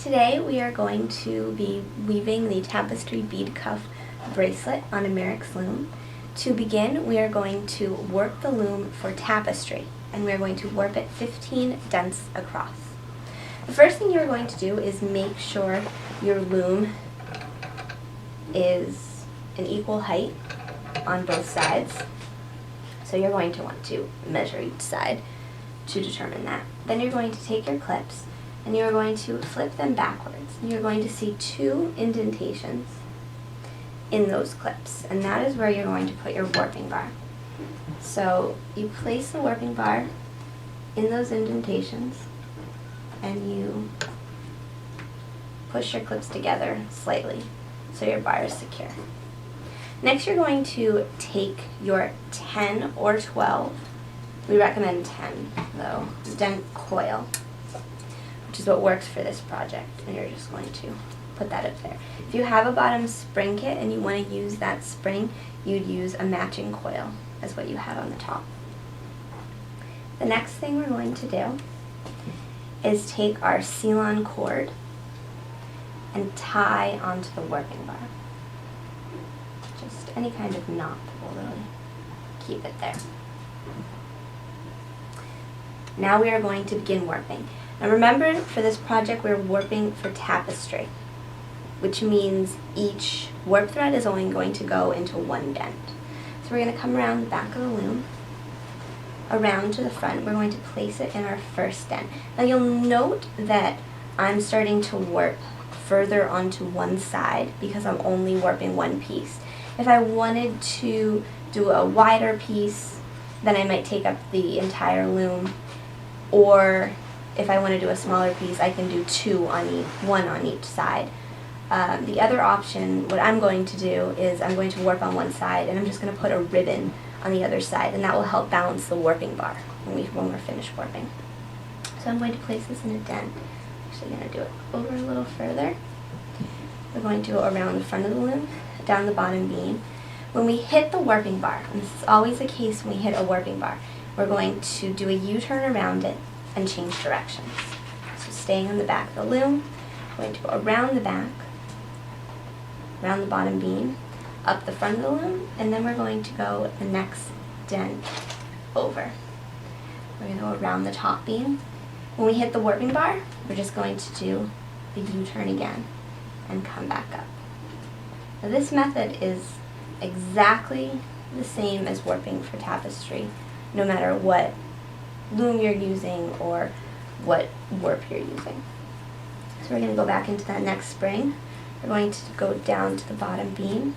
Today we are going to be weaving the Tapestry bead cuff bracelet on a Mirrix Loom. To begin, we are going to warp the loom for Tapestry, and we are going to warp it 15 dents across. The first thing you're going to do is make sure your loom is an equal height on both sides. So you're going to want to measure each side to determine that. Then you're going to take your clips and you're going to flip them backwards. You're going to see two indentations in those clips, and that is where you're going to put your warping bar. So you place the warping bar in those indentations and you push your clips together slightly so your bar is secure. Next you're going to take your 10 or 12, we recommend 10 though, dent coil, which is what works for this project, and you're just going to put that up there. If you have a bottom spring kit and you want to use that spring, you'd use a matching coil as what you had on the top. The next thing we're going to do is take our seal-on cord and tie onto the warping bar. Just any kind of knot will really keep it there. Now we are going to begin warping. Now remember, for this project we're warping for Tapestry, which means each warp thread is only going to go into one dent. So we're going to come around the back of the loom, around to the front. We're going to place it in our first dent. Now you'll note that I'm starting to warp further onto one side because I'm only warping one piece. If I wanted to do a wider piece, then I might take up the entire loom, or if I want to do a smaller piece, I can do one on each side. The other option, what I'm going to do is I'm going to warp on one side and I'm just going to put a ribbon on the other side, and that will help balance the warping bar when we're finished warping. So I'm going to place this in a dent. Actually going to do it over a little further. We're going to go around the front of the loom, down the bottom beam. When we hit the warping bar, and this is always the case when we hit a warping bar, we're going to do a U-turn around it and change directions. So staying on the back of the loom, we're going to go around the back, around the bottom beam, up the front of the loom, and then we're going to go the next dent over. We're going to go around the top beam. When we hit the warping bar, we're just going to do the U-turn again and come back up. Now this method is exactly the same as warping for Tapestry, no matter what loom you're using or what warp you're using. So we're going to go back into that next spring. We're going to go down to the bottom beam,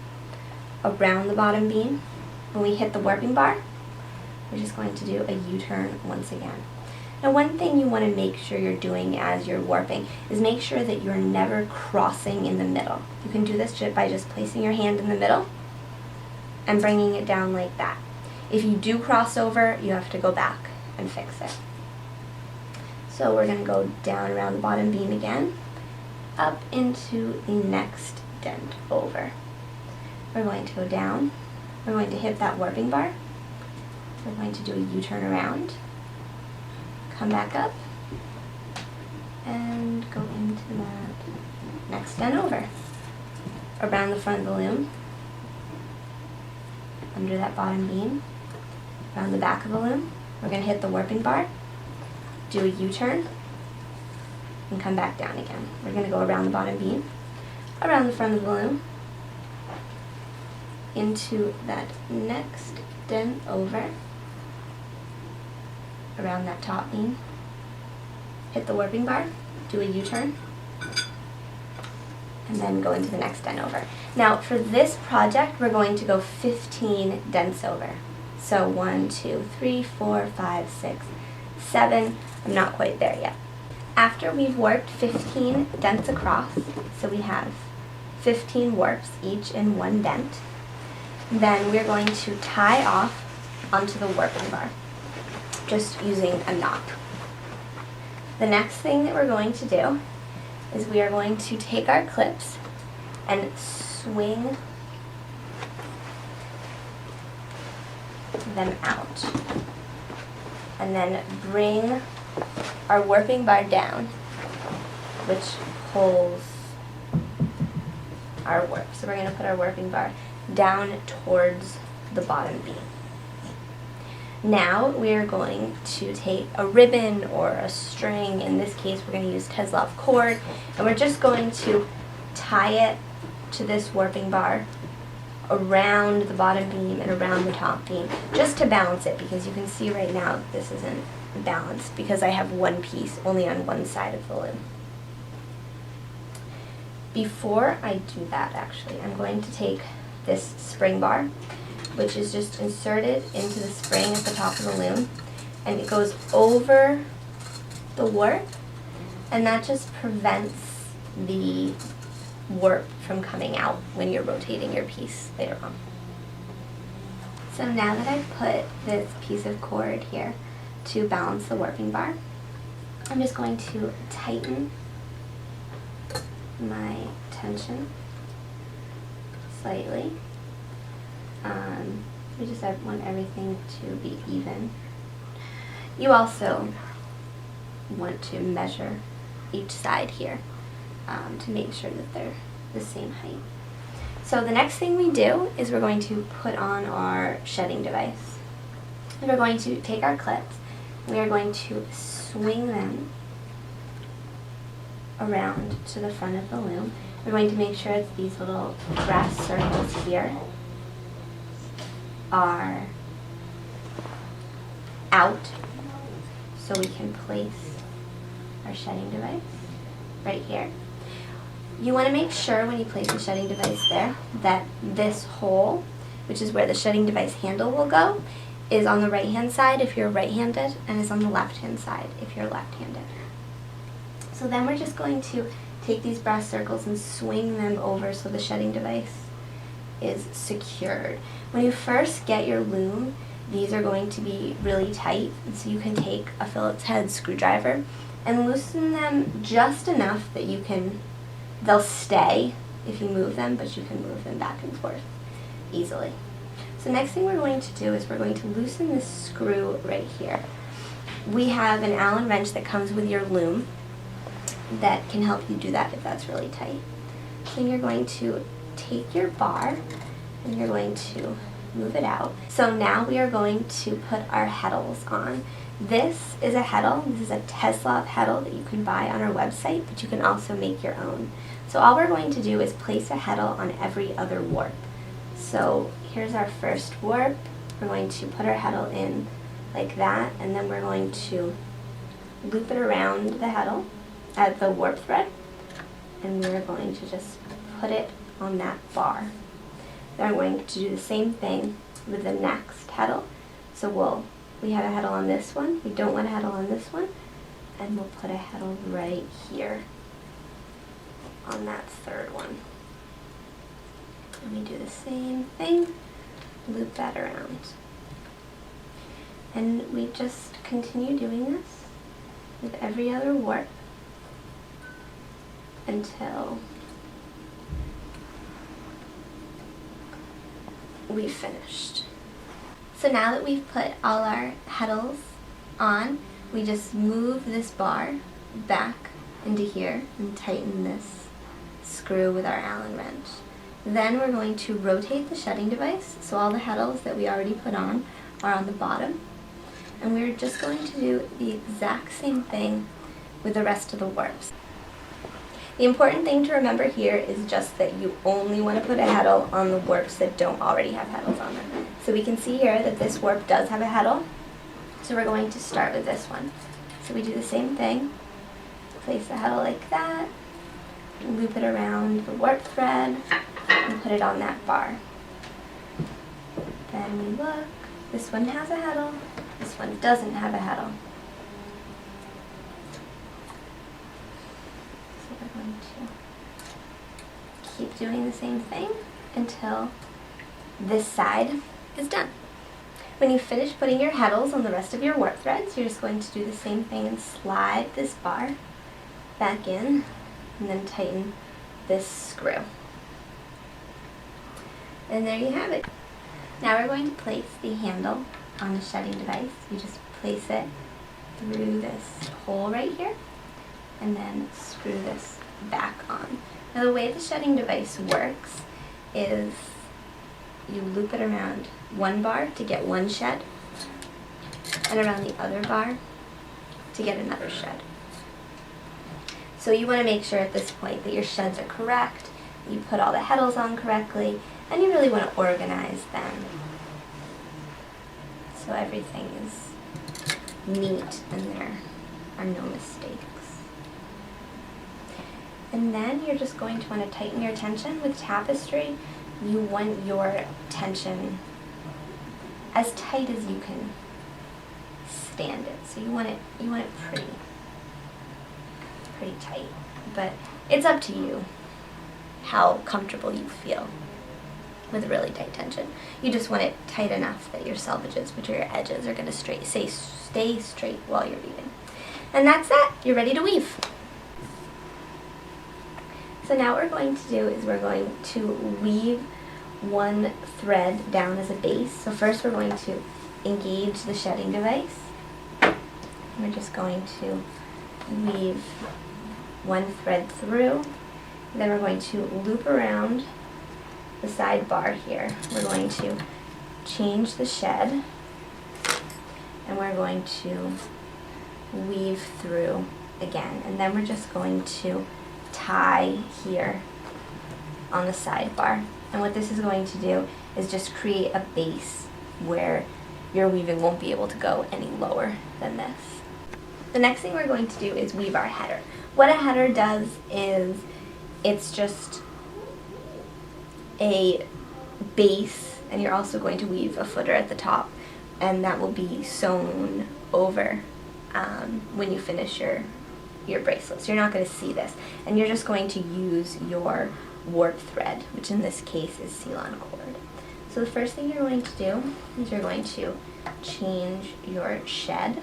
around the bottom beam. When we hit the warping bar, we're just going to do a U-turn once again. Now one thing you want to make sure you're doing as you're warping is make sure that you're never crossing in the middle. You can do this by just placing your hand in the middle and bringing it down like that. If you do cross over, you have to go back and fix it. So we're going to go down around the bottom beam again, up into the next dent over. We're going to go down, we're going to hit that warping bar, we're going to do a U-turn around, come back up, and go into that next dent over. Around the front of the loom, under that bottom beam, around the back of the loom, we're going to hit the warping bar, do a U-turn, and come back down again. We're going to go around the bottom beam, around the front of the loom, into that next dent over, around that top beam, hit the warping bar, do a U-turn, and then go into the next dent over. Now for this project we're going to go 15 dents over. So 1, 2, 3, 4, 5, 6, 7, I'm not quite there yet. After we've warped 15 dents across, so we have 15 warps each in one dent, then we're going to tie off onto the warping bar, just using a knot. The next thing that we're going to do is we are going to take our clips and swing them out, and then bring our warping bar down, which pulls our warp. So we're going to put our warping bar down towards the bottom beam. Now we are going to take a ribbon or a string. In this case, we're going to use Teslov cord, and we're just going to tie it to this warping bar around the bottom beam and around the top beam, just to balance it, because you can see right now this isn't balanced because I have one piece only on one side of the loom. Before I do that, actually, I'm going to take this spring bar, which is just inserted into the spring at the top of the loom, and it goes over the warp, and that just prevents the warp from coming out when you're rotating your piece later on. So now that I've put this piece of cord here to balance the warping bar, I'm just going to tighten my tension slightly. We just want everything to be even. You also want to measure each side here to make sure that they're the same height. So the next thing we do is we're going to put on our shedding device. And we're going to take our clips, we are going to swing them around to the front of the loom. We're going to make sure that these little brass circles here are out so we can place our shedding device right here. You want to make sure when you place the shedding device there that this hole, which is where the shedding device handle will go, is on the right hand side if you're right-handed, and is on the left hand side if you're left-handed. So then we're just going to take these brass circles and swing them over so the shedding device is secured. When you first get your loom, these are going to be really tight, and so you can take a Phillips head screwdriver and loosen them just enough that they'll stay if you move them, but you can move them back and forth easily. So next thing we're going to do is we're going to loosen this screw right here. We have an Allen wrench that comes with your loom that can help you do that if that's really tight. So you're going to take your bar and you're going to move it out. So now we are going to put our hetals on. This is a hetal. This is a Teslov hetal that you can buy on our website, but you can also make your own. So all we're going to do is place a hetal on every other warp. So here's our first warp. We're going to put our hetal in like that, and then we're going to loop it around the hetal at the warp thread, and we're going to just put it on that bar. Then I'm going to do the same thing with the next hetal. So we have a hetal on this one, we don't want a hetal on this one, and we'll put a hetal right here on that third one. And we do the same thing, loop that around. And we just continue doing this with every other warp until we've finished. So now that we've put all our hetals on, we just move this bar back into here and tighten this screw with our Allen wrench. Then we're going to rotate the shedding device, so all the hetals that we already put on are on the bottom. And we're just going to do the exact same thing with the rest of the warps. The important thing to remember here is just that you only want to put a hetal on the warps that don't already have hetals on them. So we can see here that this warp does have a hetal, so we're going to start with this one. So we do the same thing, place the hetal like that, loop it around the warp thread, and put it on that bar. Then we look, this one has a hetal, this one doesn't have a hetal. So we're going to keep doing the same thing until this side is done. When you finish putting your hetals on the rest of your warp threads, you're just going to do the same thing and slide this bar back in and then tighten this screw. And there you have it. Now we're going to place the handle on the shedding device. You just place it through this hole right here and then screw this back on. Now the way the shedding device works is you loop it around one bar to get one shed, and around the other bar to get another shed. So you want to make sure at this point that your sheds are correct, you put all the hetals on correctly, and you really want to organize them so everything is neat and there are no mistakes. And then you're just going to want to tighten your tension. With Tapestry, you want your tension as tight as you can stand it. So you want it pretty tight. But it's up to you how comfortable you feel with really tight tension. You just want it tight enough that your selvages, which are your edges, are going to stay straight while you're weaving. And that's that. You're ready to weave. So now what we're going to do is we're going to weave one thread down as a base. So first we're going to engage the shedding device. We're just going to weave one thread through. Then we're going to loop around the side bar here. We're going to change the shed, and we're going to weave through again. And then we're just going to tie here on the sidebar. And what this is going to do is just create a base where your weaving won't be able to go any lower than this. The next thing we're going to do is weave our header. What a header does is it's just a base, and you're also going to weave a footer at the top, and that will be sewn over when you finish your bracelet. So you're not going to see this, and you're just going to use your warp thread, which in this case is Ceylon cord. So the first thing you're going to do is you're going to change your shed,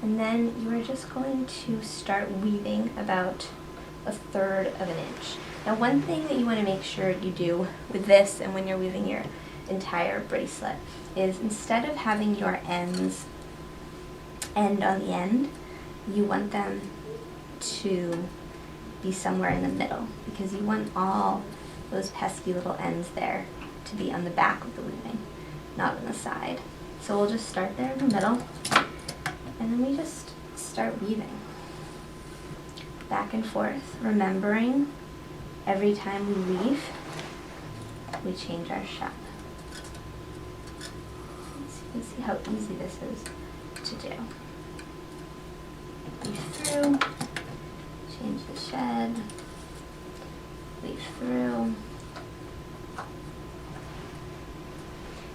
and then you're just going to start weaving about 1/3 of an inch. Now one thing that you want to make sure you do with this and when you're weaving your entire bracelet is instead of having your ends end on the end, you want them to be somewhere in the middle, because you want all those pesky little ends there to be on the back of the weaving, not on the side. So we'll just start there in the middle, and then we just start weaving back and forth, remembering every time we weave, we change our shed. So you can see how easy this is to do. Weave through, change the shed, weave through.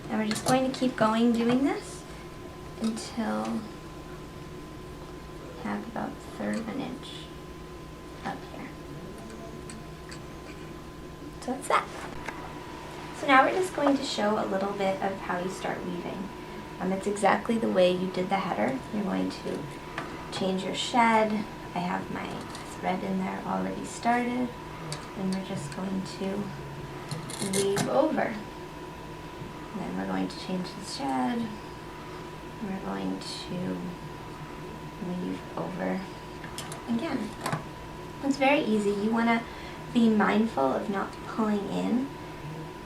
And we're just going to keep going doing this until we have about 1/3 of an inch up here. So that's that. So now we're just going to show a little bit of how you start weaving. It's exactly the way you did the header. You're going to change your shed. I have my thread in there already started, and we're just going to weave over. And then we're going to change the shed. We're going to weave over again. It's very easy. You want to be mindful of not pulling in,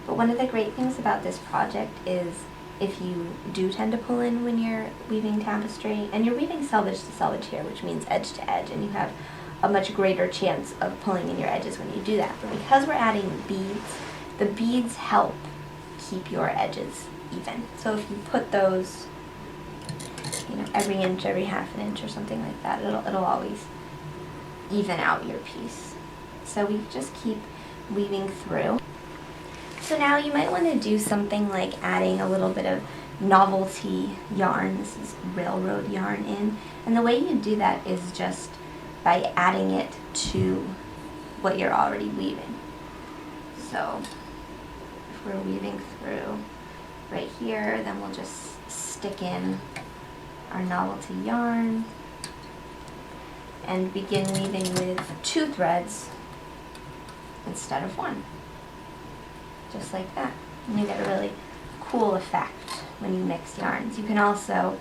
but one of the great things about this project is if you do tend to pull in when you're weaving tapestry, and you're weaving selvage to selvage here, which means edge to edge, and you have a much greater chance of pulling in your edges when you do that. But because we're adding beads, the beads help keep your edges even. So if you put those, every inch, every 1/2 inch or something like that, it'll always even out your piece. So we just keep weaving through. So now you might want to do something like adding a little bit of novelty yarn. This is railroad yarn in. And the way you do that is just by adding it to what you're already weaving. So if we're weaving through right here, then we'll just stick in our novelty yarn and begin weaving with 2 threads instead of 1. Just like that. And you get a really cool effect when you mix yarns. You can also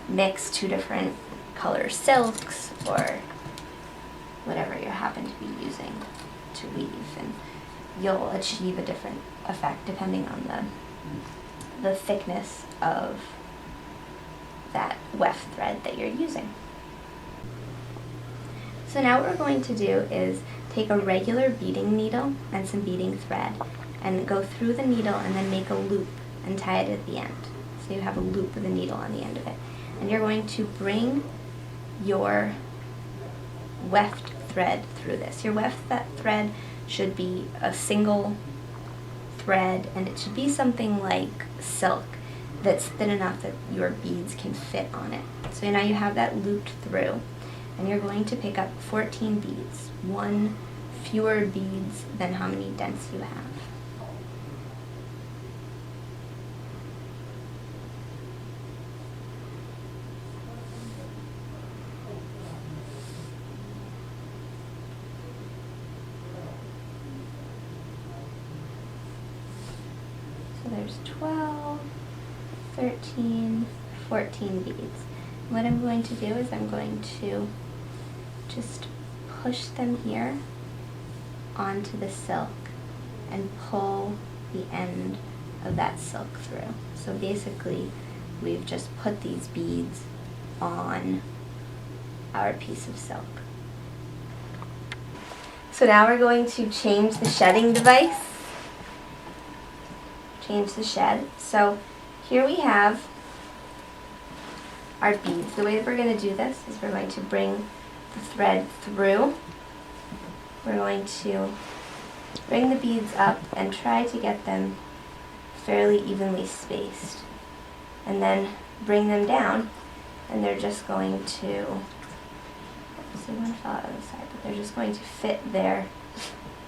mix 2 different color silks or whatever you happen to be using to weave, and you'll achieve a different effect depending on the thickness of that weft thread that you're using. So now what we're going to do is take a regular beading needle and some beading thread and go through the needle and then make a loop and tie it at the end. So you have a loop with a needle on the end of it. And you're going to bring your weft thread through this. Your weft thread should be a single thread, and it should be something like silk that's thin enough that your beads can fit on it. So now you have that looped through, and you're going to pick up 14 beads, one fewer beads than how many dents you have. So there's 12, 13, 14 beads. What I'm going to do is I'm going to just push them here onto the silk and pull the end of that silk through. So basically we've just put these beads on our piece of silk. So now we're going to change the shedding device. Change the shed. So here we have our beads. The way that we're going to do this is we're going to bring the thread through. We're going to bring the beads up and try to get them fairly evenly spaced. And then bring them down, and they're just going to, see, one fell out on the side, but they're just going to fit there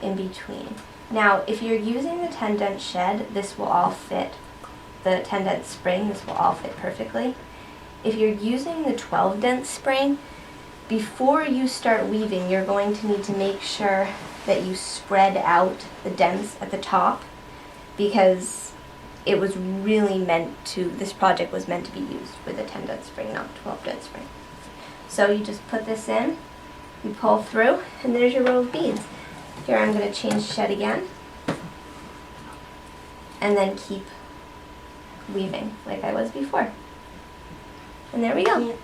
in between. Now, if you're using the 10 dent shed, this will all fit, the 10 dent spring, this will all fit perfectly. If you're using the 12 dent spring, before you start weaving, you're going to need to make sure that you spread out the dents at the top, because it was really meant to, this project was meant to be used with a 10 dent spring, not a 12 dent spring. So you just put this in, you pull through, and there's your row of beads. Here I'm going to change shed again, and then keep weaving like I was before. And there we go.